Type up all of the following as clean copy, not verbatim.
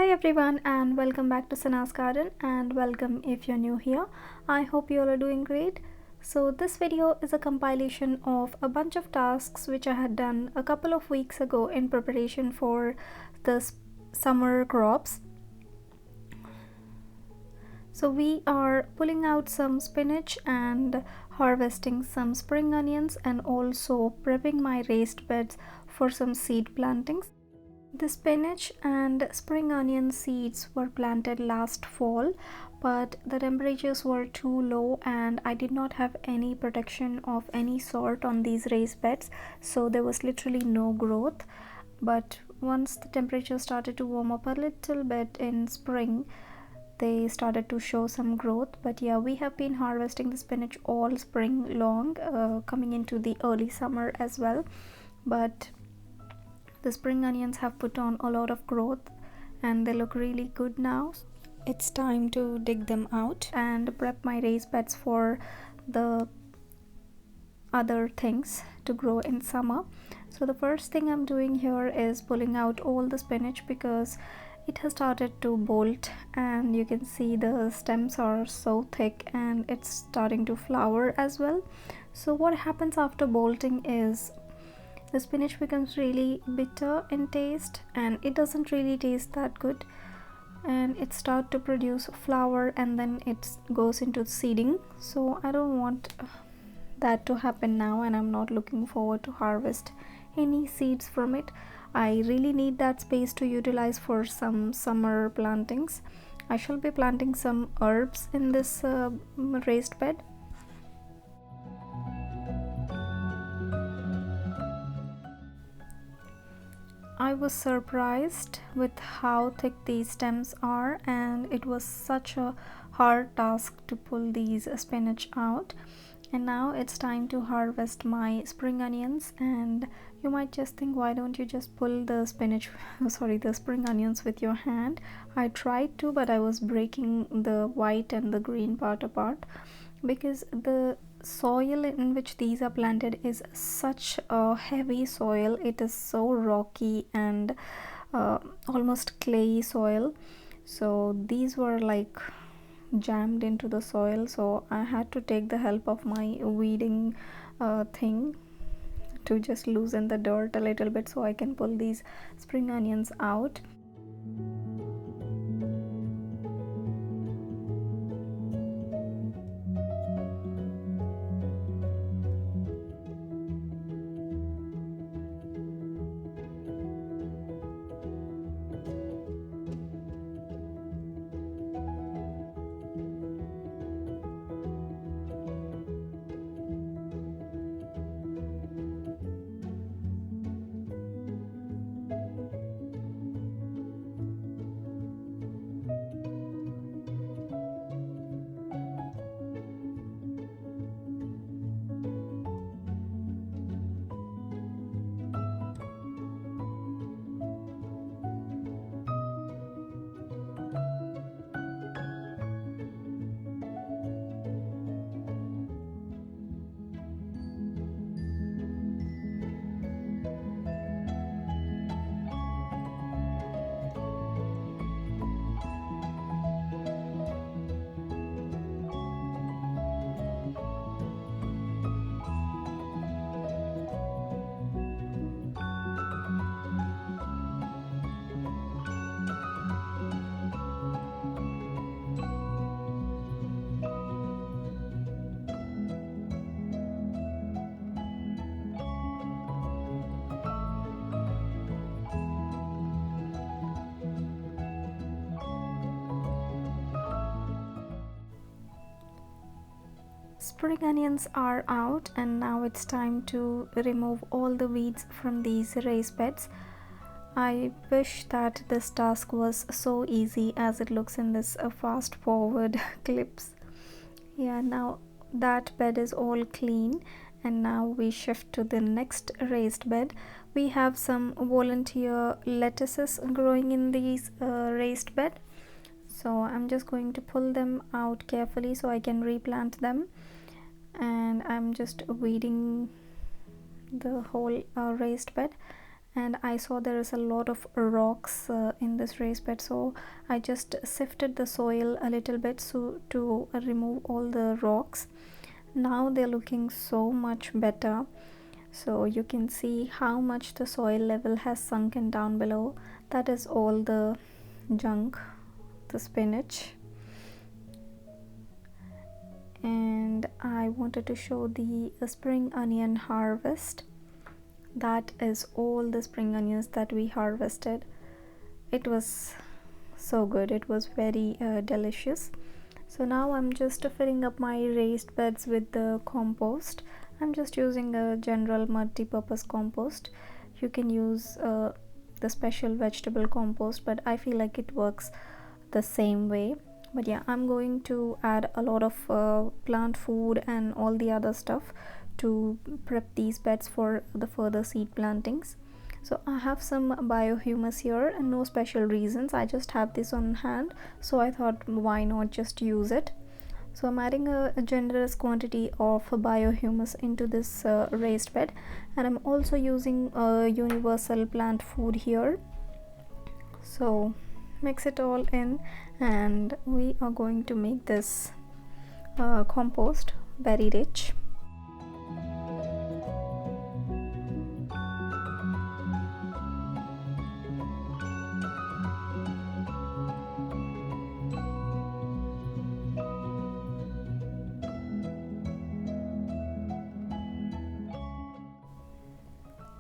Hi everyone and welcome back to SanaA's garden, and welcome if you're new here. I hope you all are doing great. So this video is a compilation of a bunch of tasks which I had done a couple of weeks ago in preparation for the summer crops. So we are pulling out some spinach and harvesting some spring onions and also prepping my raised beds for some seed plantings. The spinach and spring onion seeds were planted last fall, but the temperatures were too low and I did not have any protection of any sort on these raised beds, so there was literally no growth. But once the temperature started to warm up a little bit in spring, they started to show some growth. But yeah, we have been harvesting the spinach all spring long, coming into the early summer as well. But the spring onions have put on a lot of growth and they look really good now. It's time to dig them out and prep my raised beds for the other things to grow in summer. So the first thing I'm doing here is pulling out all the spinach because it has started to bolt, and you can see the stems are so thick and it's starting to flower as well. So what happens after bolting is the spinach becomes really bitter in taste and it doesn't really taste that good, and it starts to produce flower and then it goes into seeding. So I don't want that to happen now, and I'm not looking forward to harvest any seeds from it. I really need that space to utilize for some summer plantings. I shall be planting some herbs in this raised bed. I was surprised with how thick these stems are, and it was such a hard task to pull these spinach out. And now it's time to harvest my spring onions, and you might just think, why don't you just pull the the spring onions with your hand? I tried to, but I was breaking the white and the green part apart because the soil in which these are planted is such a heavy soil. It is so rocky and almost clayey soil, so these were like jammed into the soil. So I had to take the help of my weeding thing to just loosen the dirt a little bit so I can pull these spring onions out. Spring onions are out, and now it's time to remove all the weeds from these raised beds. I wish that this task was so easy as it looks in this fast forward clips. Yeah, now that bed is all clean, and now we shift to the next raised bed. We have some volunteer lettuces growing in these raised bed, so I'm just going to pull them out carefully so I can replant them. And I'm just weeding the whole raised bed, and I saw there is a lot of rocks in this raised bed, so I just sifted the soil a little bit so to remove all the rocks. Now they're looking so much better, so you can see how much the soil level has sunken down below. That is all the junk, the spinach. And I wanted to show the spring onion harvest. That is all the spring onions that we harvested. It was so good, it was very delicious. So now I'm just filling up my raised beds with the compost. I'm just using a general multi-purpose compost. You can use the special vegetable compost, but I feel like it works the same way. But yeah, I'm going to add a lot of plant food and all the other stuff to prep these beds for the further seed plantings. So I have some biohumus here, and no special reasons, I just have this on hand, so I thought why not just use it. So I'm adding a generous quantity of biohumus into this raised bed, and I'm also using universal plant food here. So mix it all in, and we are going to make this compost very rich.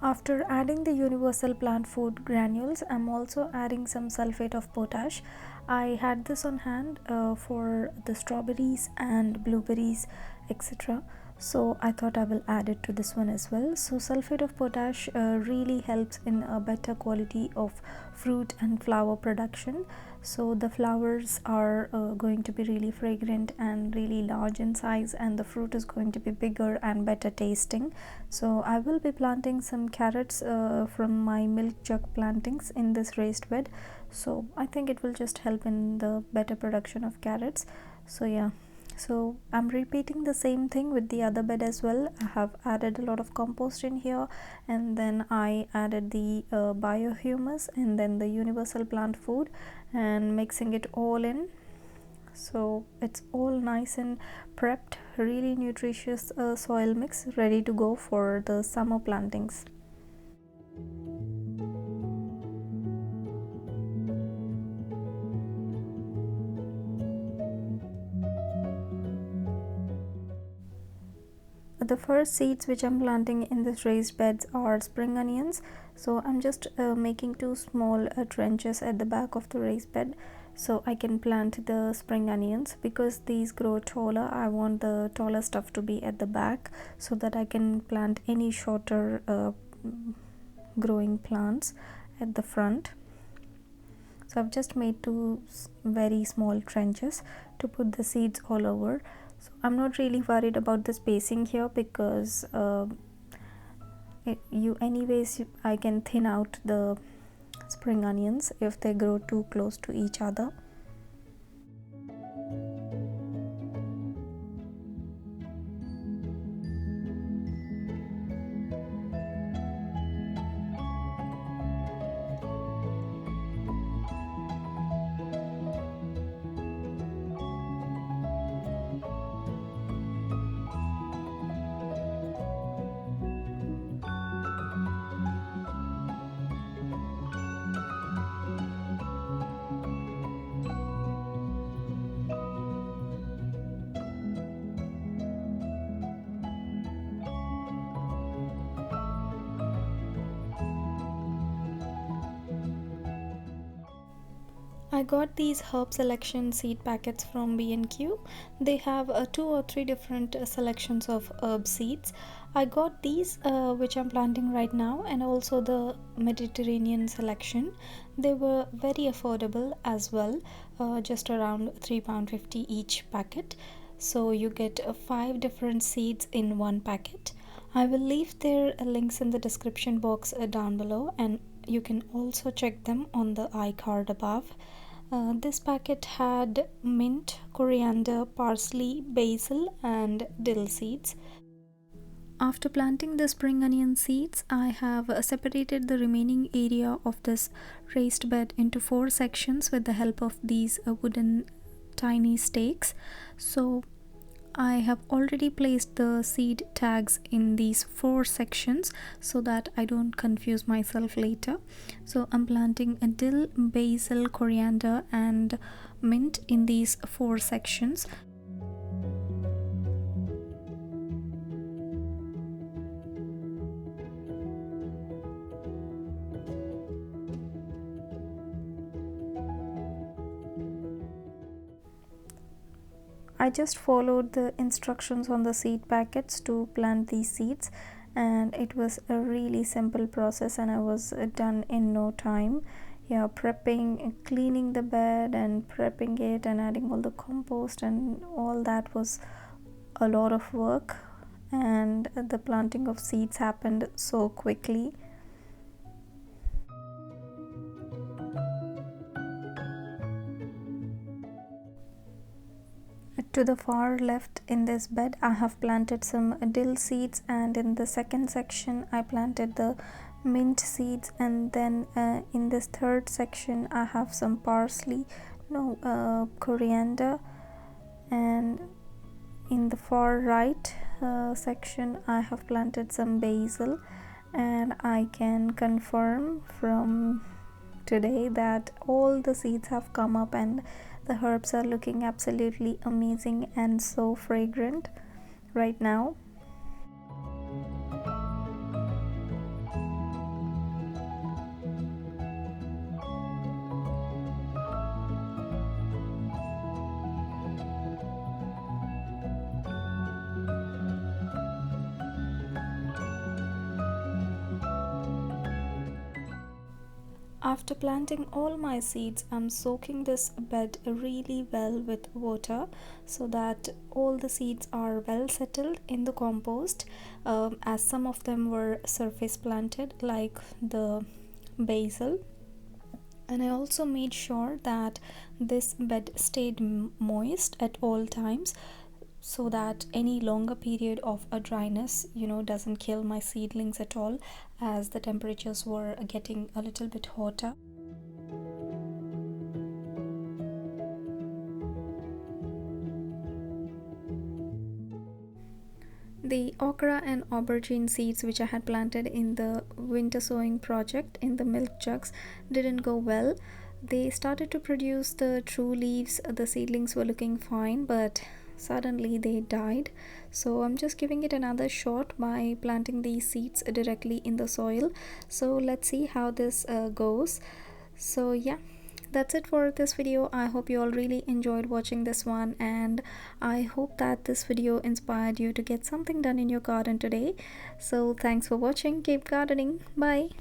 After adding the universal plant food granules, I'm also adding some sulfate of potash. I had this on hand for the strawberries and blueberries, etc. So I thought I will add it to this one as well. So sulfate of potash really helps in a better quality of fruit and flower production. So the flowers are going to be really fragrant and really large in size, and the fruit is going to be bigger and better tasting. So I will be planting some carrots from my milk jug plantings in this raised bed, so I think it will just help in the better production of carrots. So yeah, so I'm repeating the same thing with the other bed as well. I have added a lot of compost in here, and then I added the biohumus and then the universal plant food, and mixing it all in. So it's all nice and prepped, really nutritious soil mix ready to go for the summer plantings. The first seeds which I'm planting in this raised beds are spring onions. So I'm just making two small trenches at the back of the raised bed, so I can plant the spring onions. Because these grow taller, I want the taller stuff to be at the back so that I can plant any shorter growing plants at the front. So I've just made two very small trenches to put the seeds all over. So I'm not really worried about the spacing here, because I can thin out the spring onions if they grow too close to each other. I got these herb selection seed packets from B&Q. They have 2 or 3 different selections of herb seeds. I got these which I'm planting right now, and also the Mediterranean selection. They were very affordable as well, just around £3.50 each packet. So you get 5 different seeds in one packet. I will leave their links in the description box down below, and you can also check them on the iCard above. This packet had mint, coriander, parsley, basil and dill seeds. After planting the spring onion seeds, I have separated the remaining area of this raised bed into 4 sections with the help of these wooden tiny stakes. So I have already placed the seed tags in these 4 sections so that I don't confuse myself later. So I'm planting a dill, basil, coriander and mint in these 4 sections. I just followed the instructions on the seed packets to plant these seeds, and it was a really simple process and I was done in no time. Yeah, prepping, cleaning the bed and prepping it and adding all the compost and all that was a lot of work, and the planting of seeds happened so quickly. To the far left in this bed I have planted some dill seeds, and in the second section I planted the mint seeds, and then in this third section I have some parsley, coriander, and in the far right section I have planted some basil. And I can confirm from today that all the seeds have come up and the herbs are looking absolutely amazing and so fragrant right now. After planting all my seeds, I'm soaking this bed really well with water so that all the seeds are well settled in the compost, as some of them were surface planted like the basil. And I also made sure that this bed stayed moist at all times so that any longer period of a dryness doesn't kill my seedlings at all, as the temperatures were getting a little bit hotter. The okra and aubergine seeds which I had planted in the winter sowing project in the milk jugs didn't go well. They started to produce the true leaves, the seedlings were looking fine, but suddenly they died. So I'm just giving it another shot by planting these seeds directly in the soil. So let's see how this goes. So yeah, that's it for this video. I hope you all really enjoyed watching this one, and I hope that this video inspired you to get something done in your garden today. So thanks for watching. Keep gardening. Bye.